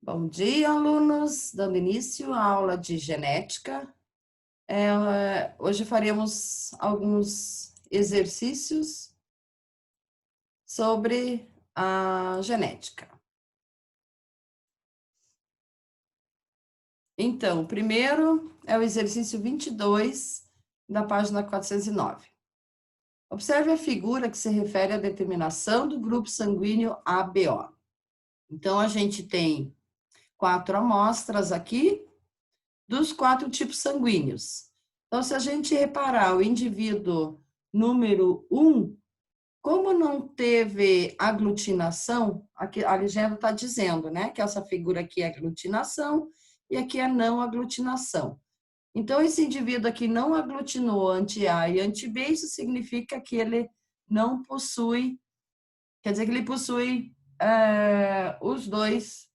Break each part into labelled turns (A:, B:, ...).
A: Bom dia, alunos, dando início à aula de genética. Hoje faremos alguns exercícios sobre a genética. Então, o primeiro é o exercício 22, da página 409. Observe a figura que se refere à determinação do grupo sanguíneo ABO. Então, a gente tem 4 amostras aqui, dos 4 tipos sanguíneos. Então, se a gente reparar o indivíduo número 1, como não teve aglutinação, aqui a legenda está dizendo, né, que essa figura aqui é aglutinação e aqui é não aglutinação. Então, esse indivíduo aqui não aglutinou anti-A e anti-B, isso significa que ele não possui, quer dizer que ele possui os dois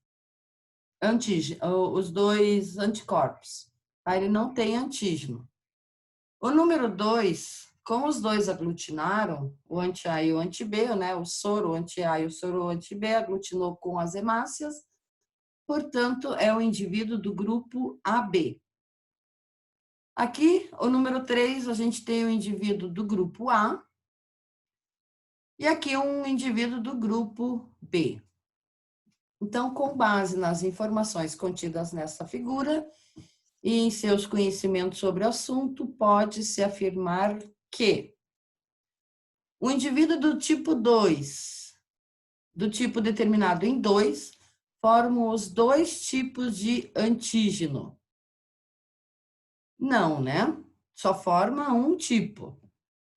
A: anticorpos. Tá? Ele não tem antígeno. O número 2, como os dois aglutinaram, o anti-A e o anti-B, né, o soro anti-A e o soro anti-B aglutinou com as hemácias, portanto, é o indivíduo do grupo AB. Aqui, o número 3, a gente tem o indivíduo do grupo A, e aqui um indivíduo do grupo B. Então, com base nas informações contidas nessa figura, e em seus conhecimentos sobre o assunto, pode-se afirmar que o indivíduo do tipo 2, do tipo determinado em 2, formam os dois tipos de antígeno. Não, né? Só forma um tipo.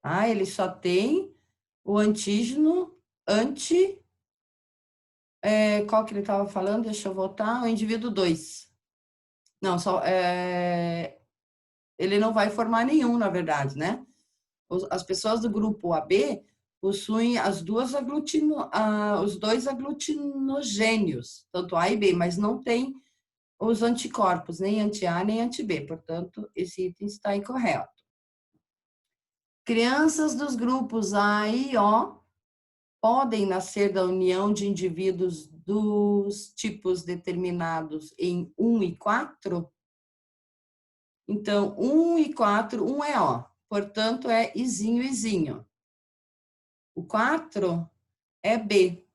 A: Tá? Ele só tem o antígeno qual que ele estava falando? Deixa eu voltar. O indivíduo 2. Não, ele não vai formar nenhum, na verdade, né? As pessoas do grupo AB possuem os dois aglutinogênios, tanto A e B, mas não tem os anticorpos, nem anti-A nem anti-B, portanto, esse item está incorreto. Crianças dos grupos A e O podem nascer da união de indivíduos dos tipos determinados em 1 e 4? Então, 1 e 4, 1 é O, portanto, é Izinho, Izinho. O 4 é B.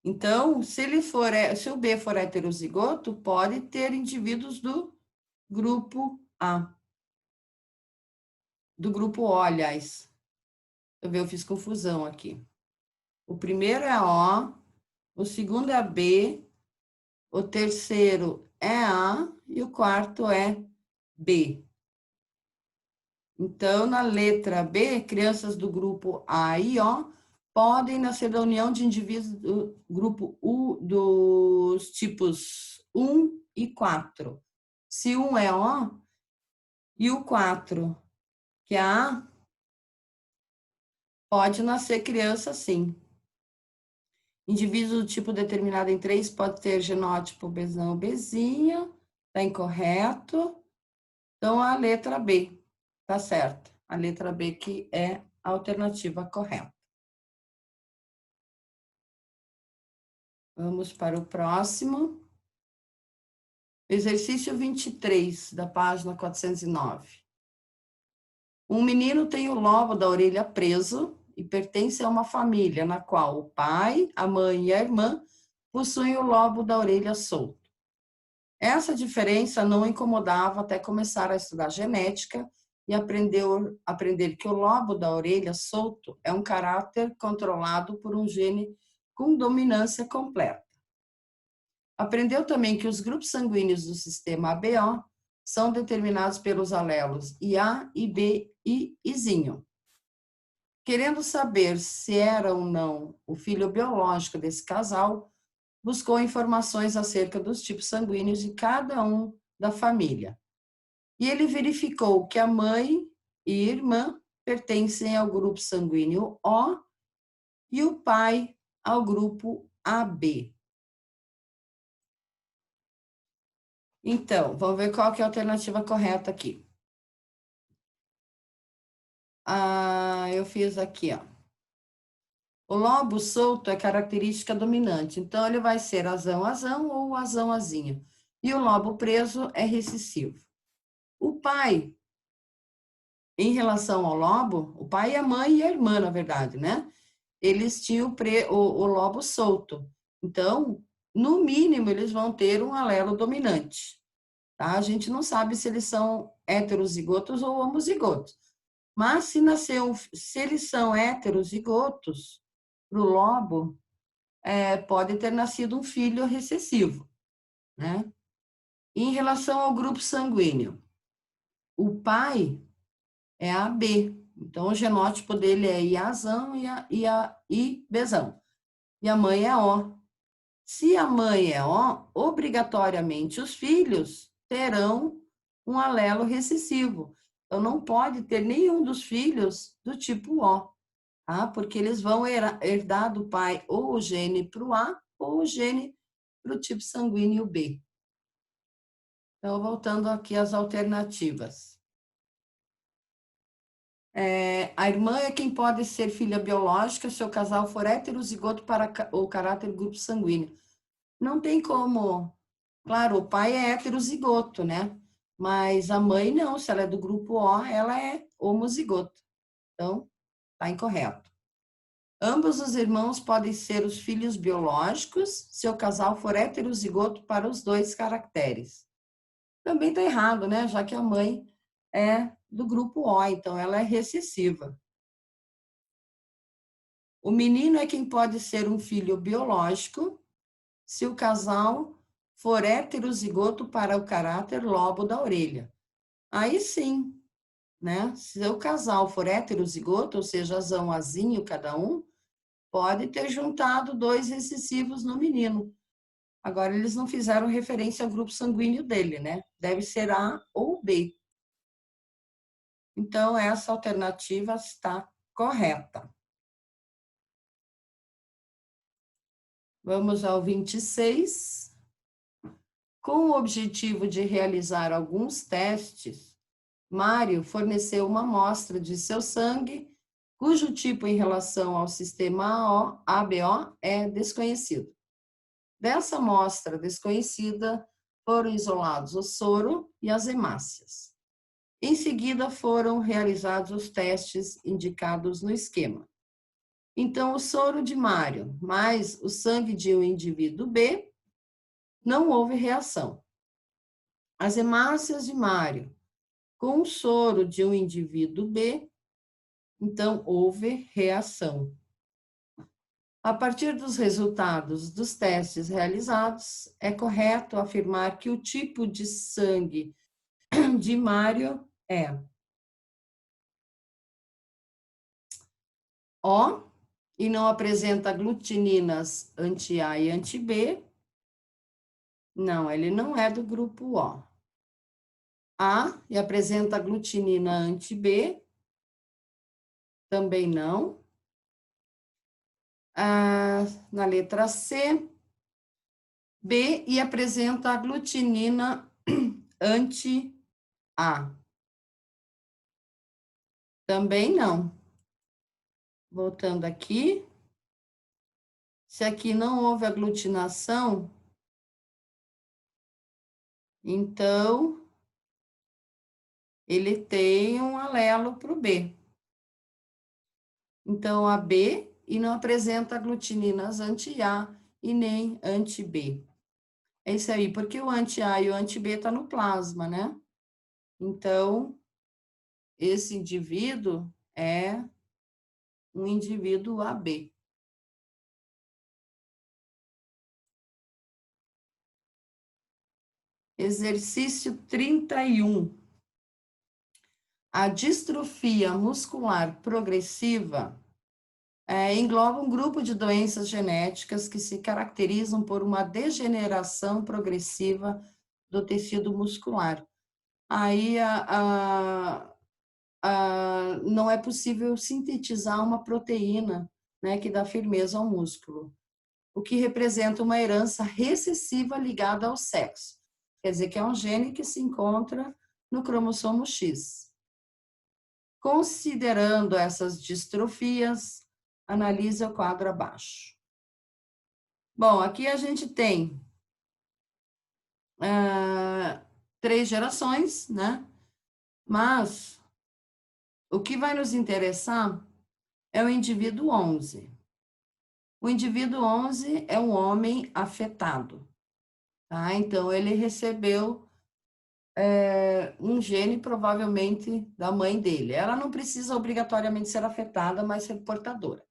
A: Então, se o B for heterozigoto, pode ter indivíduos do grupo A. Do grupo O, aliás. Eu fiz confusão aqui. O primeiro é O, o segundo é B, o terceiro é A e o quarto é B. Então, na letra B, crianças do grupo A e O podem nascer da união de indivíduos do grupo U dos tipos 1 e 4. Se 1 é O e o 4, que é A, pode nascer criança sim. Indivíduo do tipo determinado em 3 pode ter genótipo Bzão ou Bzinha, está incorreto. Então, a letra B, tá certo. A letra B que é a alternativa correta. Vamos para o próximo. Exercício 23, da página 409. Um menino tem o lobo da orelha preso e pertence a uma família na qual o pai, a mãe e a irmã possuem o lobo da orelha solto. Essa diferença não o incomodava até começar a estudar genética e aprender que o lobo da orelha solto é um caráter controlado por um gene com dominância completa. Aprendeu também que os grupos sanguíneos do sistema ABO são determinados pelos alelos IA, IB e Izinho. Querendo saber se era ou não o filho biológico desse casal, buscou informações acerca dos tipos sanguíneos de cada um da família. E ele verificou que a mãe e irmã pertencem ao grupo sanguíneo O e o pai ao grupo AB. Então, vamos ver qual que é a alternativa correta aqui. Eu fiz aqui, ó. O lobo solto é característica dominante, então ele vai ser azão-azão ou azão-azinho. E o lobo preso é recessivo. O pai, em relação ao lobo, o pai, a mãe e a irmã, na verdade, né? Eles tinham o lobo solto. Então, no mínimo, eles vão ter um alelo dominante. Tá? A gente não sabe se eles são heterozigotos ou homozigotos. Mas se eles são heterozigotos, para o lobo, pode ter nascido um filho recessivo, né? Em relação ao grupo sanguíneo, o pai é AB, então o genótipo dele é IAzão e Bzão, e a mãe é O. Se a mãe é O, obrigatoriamente os filhos terão um alelo recessivo. Então, não pode ter nenhum dos filhos do tipo O, tá? Porque eles vão herdar do pai ou o gene para o A ou o gene para o tipo sanguíneo B. Então, voltando aqui às alternativas. A irmã é quem pode ser filha biológica se o casal for heterozigoto para o caráter grupo sanguíneo. Não tem como. Claro, o pai é heterozigoto, né? Mas a mãe não, se ela é do grupo O, ela é homozigoto. Então, está incorreto. Ambos os irmãos podem ser os filhos biológicos se o casal for heterozigoto para os dois caracteres. Também está errado, né? Já que a mãe é do grupo O, então ela é recessiva. O menino é quem pode ser um filho biológico se o casal for heterozigoto para o caráter lobo da orelha. Aí sim, né? Se o casal for heterozigoto, ou seja, azão, azinho cada um, pode ter juntado dois recessivos no menino. Agora, eles não fizeram referência ao grupo sanguíneo dele, né? Deve ser A ou B. Então, essa alternativa está correta. Vamos ao 26. Com o objetivo de realizar alguns testes, Mário forneceu uma amostra de seu sangue, cujo tipo em relação ao sistema ABO é desconhecido. Dessa amostra desconhecida, foram isolados o soro e as hemácias. Em seguida, foram realizados os testes indicados no esquema. Então, o soro de Mário mais o sangue de um indivíduo B, não houve reação. As hemácias de Mário com o soro de um indivíduo B, então houve reação. A partir dos resultados dos testes realizados, é correto afirmar que o tipo de sangue de Mário é O e não apresenta glutininas anti-A e anti-B. Não, ele não é do grupo O. A e apresenta glutinina anti-B. Também não. Na letra C, B e apresenta aglutinina anti-A. Também não. Voltando aqui. Se aqui não houve aglutinação, então ele tem um alelo para o B. Então, a B e não apresenta aglutininas anti-A e nem anti-B. É isso aí, porque o anti-A e o anti-B tá no plasma, né? Então, esse indivíduo é um indivíduo AB. Exercício 31. A distrofia muscular progressiva engloba um grupo de doenças genéticas que se caracterizam por uma degeneração progressiva do tecido muscular. Aí não é possível sintetizar uma proteína, né, que dá firmeza ao músculo, o que representa uma herança recessiva ligada ao sexo. Quer dizer que é um gene que se encontra no cromossomo X. Considerando essas distrofias, Analise o quadro abaixo. Bom, aqui a gente tem 3 gerações, né? Mas o que vai nos interessar é o indivíduo 11. O indivíduo 11 é um homem afetado, tá? Então, ele recebeu um gene, provavelmente, da mãe dele. Ela não precisa obrigatoriamente ser afetada, mas ser portadora.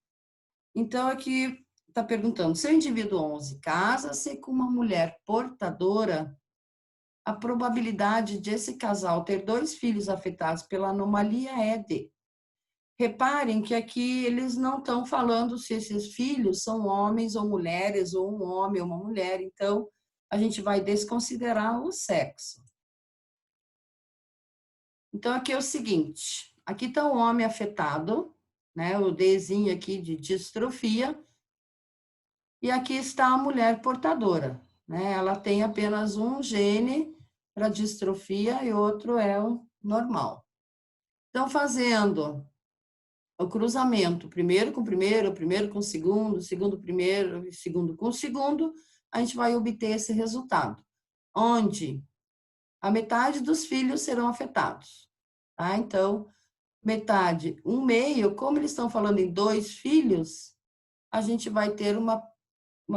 A: Então, aqui está perguntando, se o indivíduo 11 casa-se com uma mulher portadora, a probabilidade de esse casal ter 2 filhos afetados pela anomalia é de... Reparem que aqui eles não estão falando se esses filhos são homens ou mulheres, ou um homem ou uma mulher, então a gente vai desconsiderar o sexo. Então, aqui é o seguinte, aqui está o homem afetado, né, o Dzinho aqui de distrofia, e aqui está a mulher portadora, né, ela tem apenas um gene para distrofia e outro é o normal. Então, fazendo o cruzamento, primeiro com primeiro, primeiro com segundo, segundo primeiro, segundo com segundo, a gente vai obter esse resultado, onde a metade dos filhos serão afetados, tá? Então, metade, um meio, como eles estão falando em 2 filhos, a gente vai ter uma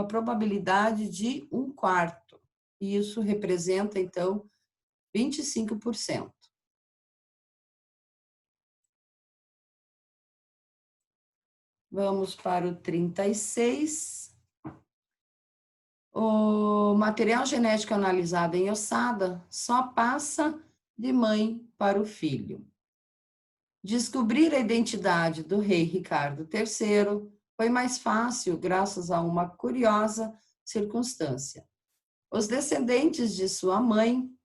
A: probabilidade de 1/4, e isso representa, então, 25%. Vamos para o 36. O material genético analisado em ossada só passa de mãe para o filho. Descobrir a identidade do rei Ricardo III foi mais fácil graças a uma curiosa circunstância. Os descendentes de sua mãe,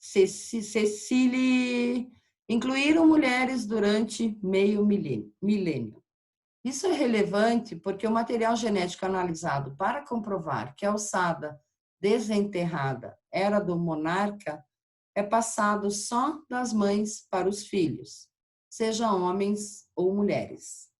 A: Cecília, incluíram mulheres durante meio milênio. Isso é relevante porque o material genético analisado para comprovar que a ossada desenterrada era do monarca é passado só das mães para os filhos, sejam homens ou mulheres.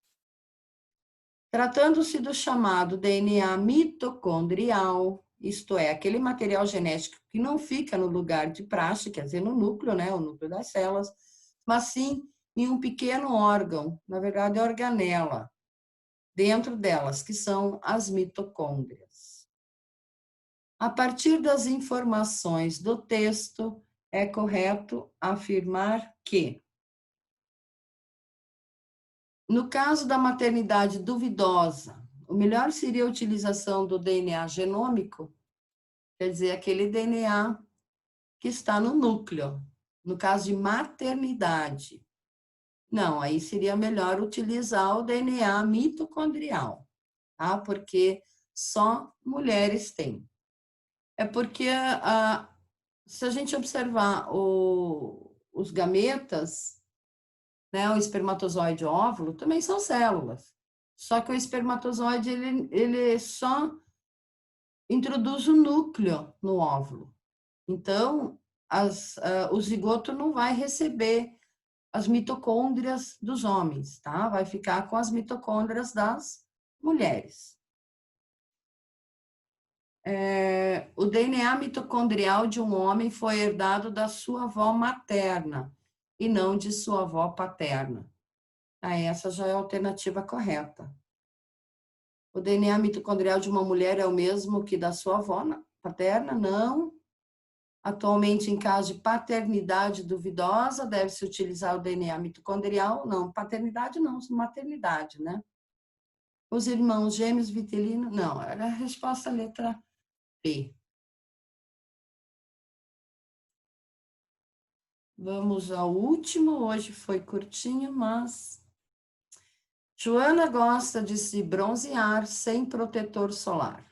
A: Tratando-se do chamado DNA mitocondrial, isto é, aquele material genético que não fica no lugar de praxe, quer dizer, no núcleo, né, o núcleo das células, mas sim em um pequeno órgão, na verdade, organela, dentro delas, que são as mitocôndrias. A partir das informações do texto, é correto afirmar que, no caso da maternidade duvidosa, o melhor seria a utilização do DNA genômico, quer dizer, aquele DNA que está no núcleo, no caso de maternidade. Não, aí seria melhor utilizar o DNA mitocondrial, tá? Porque só mulheres têm. É porque, se a gente observar os gametas, né, o espermatozoide e o óvulo, também são células. Só que o espermatozoide, ele só introduz o núcleo no óvulo. Então, o zigoto não vai receber as mitocôndrias dos homens, tá? Vai ficar com as mitocôndrias das mulheres. O DNA mitocondrial de um homem foi herdado da sua avó materna e não de sua avó paterna. Essa já é a alternativa correta. O DNA mitocondrial de uma mulher é o mesmo que da sua avó paterna? Não. Atualmente, em caso de paternidade duvidosa, deve-se utilizar o DNA mitocondrial? Não, paternidade não, maternidade, né? Os irmãos gêmeos vitelinos? Não, era a resposta letra P. Vamos ao último, hoje foi curtinho, mas... Joana gosta de se bronzear sem protetor solar.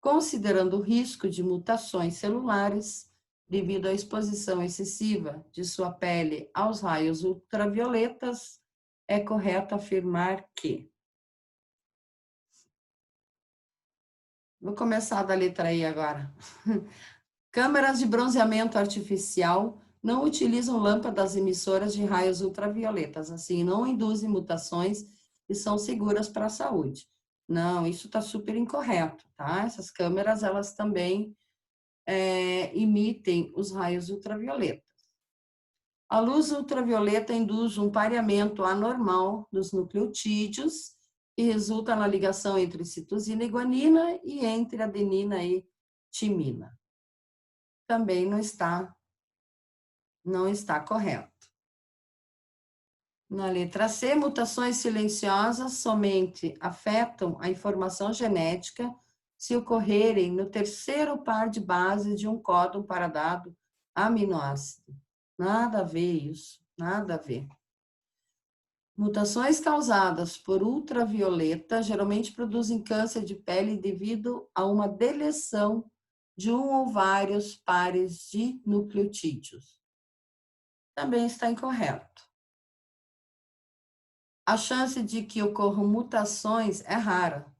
A: Considerando o risco de mutações celulares devido à exposição excessiva de sua pele aos raios ultravioletas, é correto afirmar que... Vou começar da letra I agora. Câmeras de bronzeamento artificial não utilizam lâmpadas emissoras de raios ultravioletas, assim, não induzem mutações e são seguras para a saúde. Não, isso está super incorreto, tá? Essas câmeras, elas também emitem os raios ultravioleta. A luz ultravioleta induz um pareamento anormal dos nucleotídeos e resulta na ligação entre citosina e guanina e entre adenina e timina. Também não está correto. Na letra C, mutações silenciosas somente afetam a informação genética se ocorrerem no terceiro par de bases de um códon para dado aminoácido. Nada a ver isso, nada a ver. Mutações causadas por ultravioleta geralmente produzem câncer de pele devido a uma deleção de um ou vários pares de nucleotídeos. Também está incorreto. A chance de que ocorram mutações é rara,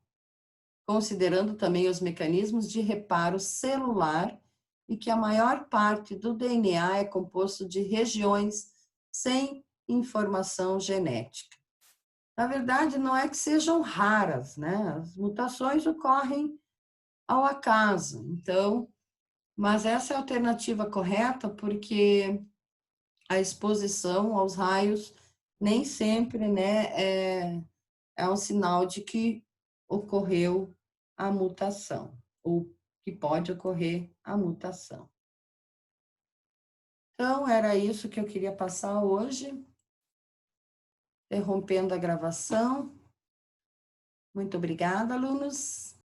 A: considerando também os mecanismos de reparo celular e que a maior parte do DNA é composto de regiões sem informação genética. Na verdade, não é que sejam raras, né? As mutações ocorrem ao acaso. Então, mas essa é a alternativa correta porque a exposição aos raios nem sempre, né, é um sinal de que ocorreu a mutação, ou que pode ocorrer a mutação. Então, era isso que eu queria passar hoje, interrompendo a gravação. Muito obrigada, alunos.